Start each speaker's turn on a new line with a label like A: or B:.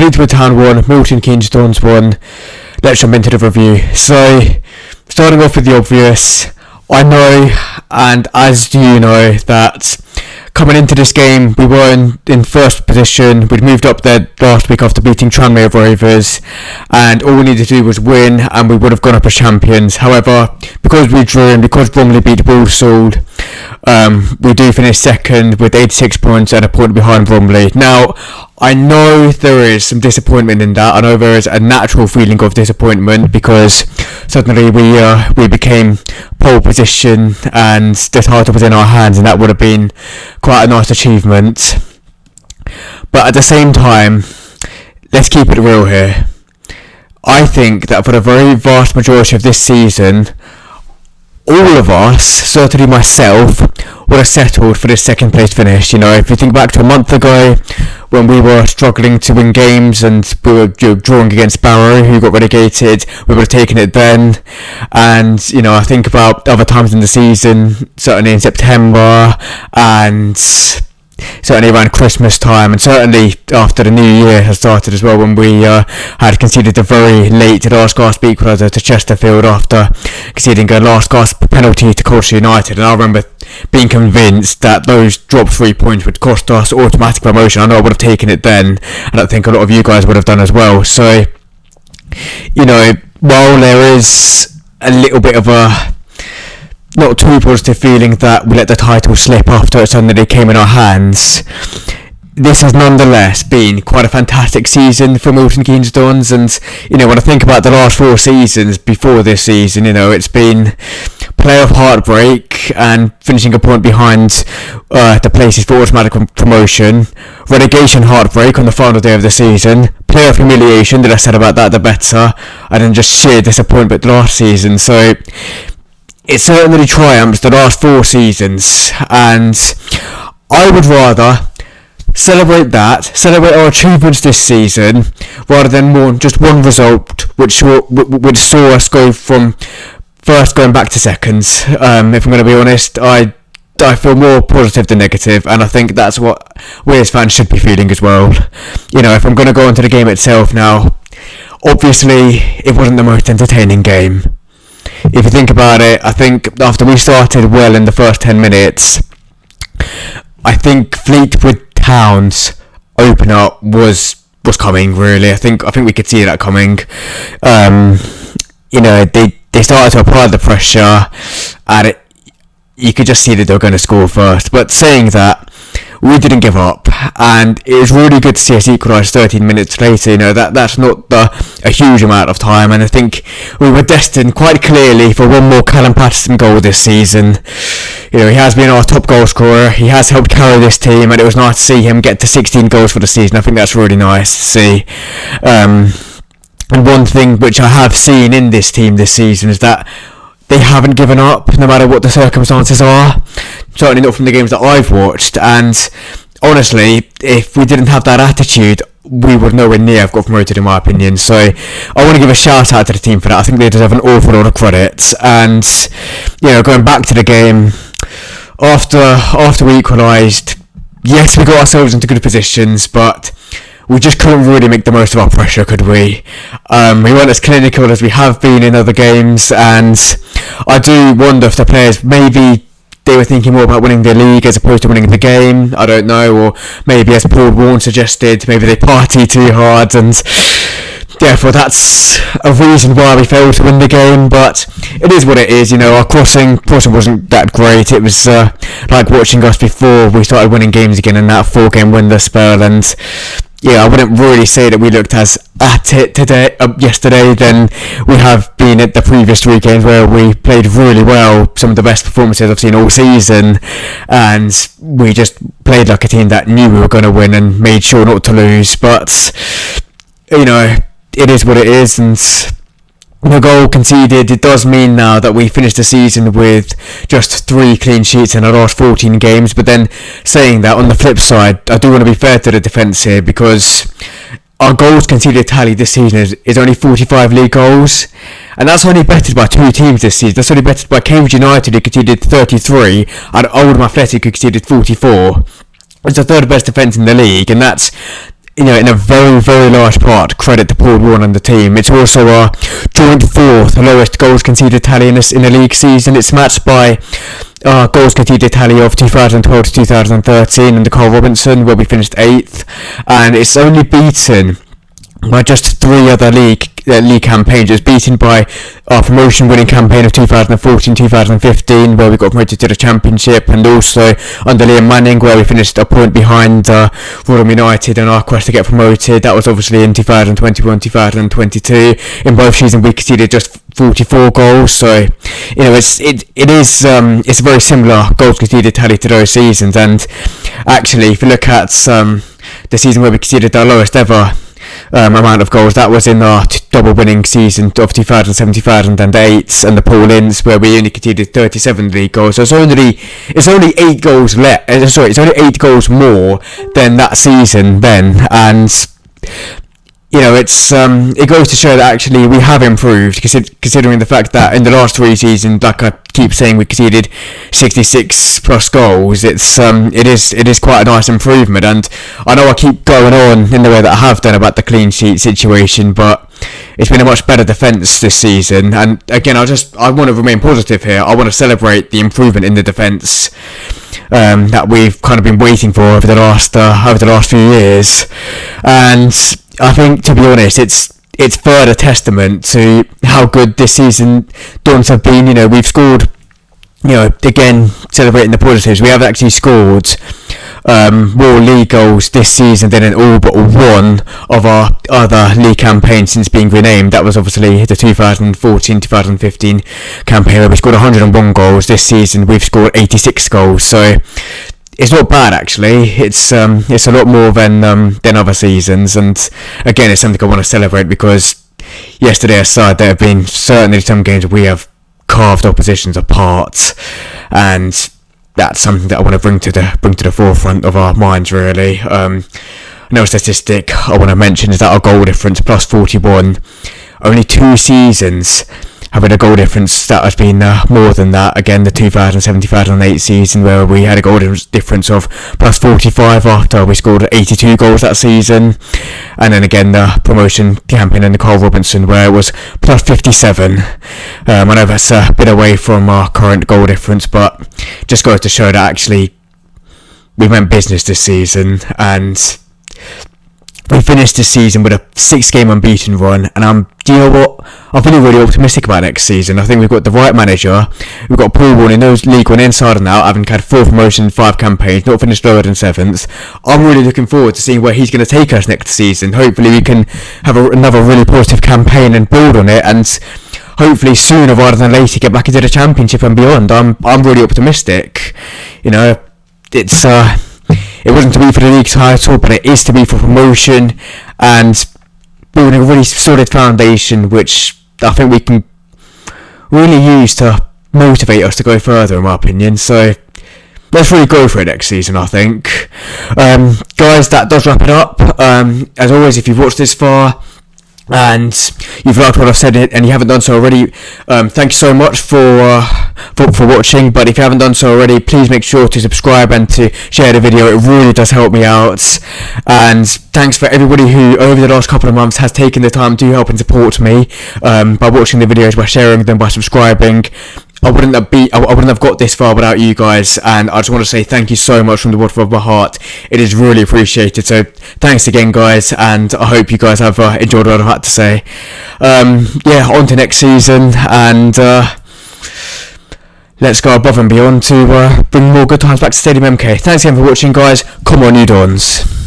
A: Fleetwood Town won, Milton Keynes won. Let's jump into the review. So, starting off with the obvious, I know, and as you know, that coming into this game, we were in first position. We'd moved up there last week after beating Tranmere Rovers, and all we needed to do was win, and we would have gone up as champions. However, because we drew and because Bromley beat Walsall, we do finish second with 86 points and a point behind Bromley. Now, I know there is some disappointment in that. I know there is a natural feeling of disappointment because suddenly we became pole position and the title was in our hands, and that would have been quite a nice achievement. But at the same time, let's keep it real here. I think that for the very vast majority of this season, all of us, certainly myself, would have settled for this second place finish. You know, if you think back to a month ago when we were struggling to win games and we were drawing against Barrow, who got relegated, we would have taken it then. And, you know, I think about other times in the season, certainly in September and certainly around Christmas time, and certainly after the new year has started as well, when we had conceded a very late last gasp equaliser to Chesterfield after conceding a last gasp penalty to Colchester United. And I remember being convinced that those dropped 3 points would cost us automatic promotion. I know I would have taken it then, and I think a lot of you guys would have done as well. So, you know, while there is a little bit of a not too positive feeling that we let the title slip after it suddenly came in our hands, this has nonetheless been quite a fantastic season for Milton Keynes Dons. And, you know, when I think about the last 4 seasons before this season, you know, it's been playoff heartbreak and finishing a point behind the places for automatic promotion, relegation heartbreak on the final day of the season, playoff humiliation, the less said about that the better, and then just sheer disappointment last season. So it certainly triumphs the last 4 seasons, and I would rather celebrate our achievements this season, rather than just one result which saw us go from first going back to seconds. If I'm going to be honest, I feel more positive than negative, and I think that's what we as fans should be feeling as well. You know, if I'm going to go into the game itself now, obviously it wasn't the most entertaining game. If you think about it, I think after we started well in the first 10 minutes, I think Fleetwood Town's opener was coming, really. I think we could see that coming. You know, they started to apply the pressure, and you could just see that they were going to score first. But saying that, we didn't give up, and it was really good to see us equalise 13 minutes later. You know, that's not a huge amount of time, and I think we were destined quite clearly for one more Callum Patterson goal this season. You know, he has been our top goal scorer, he has helped carry this team, and it was nice to see him get to 16 goals for the season. I think that's really nice to see. And one thing which I have seen in this team this season is that they haven't given up, no matter what the circumstances are. Certainly not from the games that I've watched. And honestly, if we didn't have that attitude, we would nowhere near have got promoted, in my opinion. So I want to give a shout out to the team for that. I think they deserve an awful lot of credit. And, you know, going back to the game, after we equalised, yes, we got ourselves into good positions, but we just couldn't really make the most of our pressure, could we? We weren't as clinical as we have been in other games, and I do wonder if the players, maybe they were thinking more about winning the league as opposed to winning the game. I don't know, or maybe, as Paul Warren suggested, maybe they partied too hard, and therefore that's a reason why we failed to win the game. But it is what it is, you know. Our crossing wasn't that great. It was like watching us before we started winning games again in that 4-game winless spell, and yeah, I wouldn't really say that we looked as at it yesterday than we have been at the previous 3 games, where we played really well, some of the best performances I've seen all season, and we just played like a team that knew we were going to win and made sure not to lose. But, you know, it is what it is, and the goal conceded, it does mean now that we finished the season with just 3 clean sheets in our last 14 games. But then, saying that, on the flip side, I do want to be fair to the defence here, because our goals conceded tally this season is only 45 league goals, and that's only bettered by 2 teams this season. That's only bettered by Cambridge United, who conceded 33, and Oldham Athletic, who conceded 44. It's the 3rd best defence in the league, and that's in a very, very large part, credit to Paul Warne and the team. It's also our joint fourth lowest goals conceded tally in the league season. It's matched by our goals conceded tally of 2012 to 2013 under Carl Robinson, where we finished 8th, and it's only beaten by just 3 other league campaigns. It was beaten by our promotion winning campaign of 2014-2015, where we got promoted to the Championship, and also under Liam Manning, where we finished a point behind Rotherham United in our quest to get promoted. That was obviously in 2021-2022. In both seasons we conceded just 44 goals, so it's a very similar goals conceded tally to those seasons. And actually, if you look at the season where we conceded our lowest ever amount of goals, that was in our double winning season of 2007-2008, and the Paul Ince, where we only conceded 37 league goals. So it's only 8 goals it's only 8 goals more than that season then. And it goes to show that actually we have improved, considering the fact that in the last 3 seasons, like I keep saying, we conceded 66 plus goals. It is quite a nice improvement, and I know I keep going on in the way that I have done about the clean sheet situation, but it's been a much better defence this season. And again, I want to remain positive here. I want to celebrate the improvement in the defence that we've kind of been waiting for over the last few years. And I think, to be honest, it's further testament to how good this season Dons have been. We've scored, again, celebrating the positives, we have actually scored more league goals this season than in all but one of our other league campaigns since being renamed. That was obviously the 2014-2015 campaign, where we scored 101 goals. This season we've scored 86 goals, so it's not bad actually. It's a lot more than other seasons, and again, it's something I want to celebrate, because yesterday aside, there have been certainly some games we have carved oppositions apart, and that's something that I want to bring to the forefront of our minds, really. Another statistic I want to mention is that our goal difference plus 41. Only 2 seasons have had a goal difference that has been more than that. Again, the 2007-2008 season, where we had a goal difference of plus 45 after we scored 82 goals that season. And then again, the promotion campaign under Carl Robinson, where it was plus 57. I know that's a bit away from our current goal difference, but just goes to show that actually we went business this season, and we finished this season with a 6-game unbeaten run, and do you know what? I'm feeling really optimistic about next season. I think we've got the right manager. We've got Paul Warne, who knows League One inside and out, having had 4 promotions in 5 campaigns, not finished lower than 7th. I'm really looking forward to seeing where he's going to take us next season. Hopefully we can have another really positive campaign and build on it, and hopefully sooner rather than later get back into the Championship and beyond. I'm really optimistic. It wasn't to be for the league title, but it is to be for promotion and building a really solid foundation, which I think we can really use to motivate us to go further, in my opinion. So let's really go for it next season, I think. Guys, that does wrap it up. As always, if you've watched this far and you've liked what I've said and you haven't done so already, thank you so much for watching. But if you haven't done so already, please make sure to subscribe and to share the video. It really does help me out. And thanks for everybody who over the last couple of months has taken the time to help and support me by watching the videos, by sharing them, by subscribing. I wouldn't have got this far without you guys, and I just want to say thank you so much from the bottom of my heart. It is really appreciated. So thanks again, guys, and I hope you guys have enjoyed what I've had to say. On to next season, and let's go above and beyond to bring more good times back to Stadium MK. Thanks again for watching, guys. Come on, you Dons.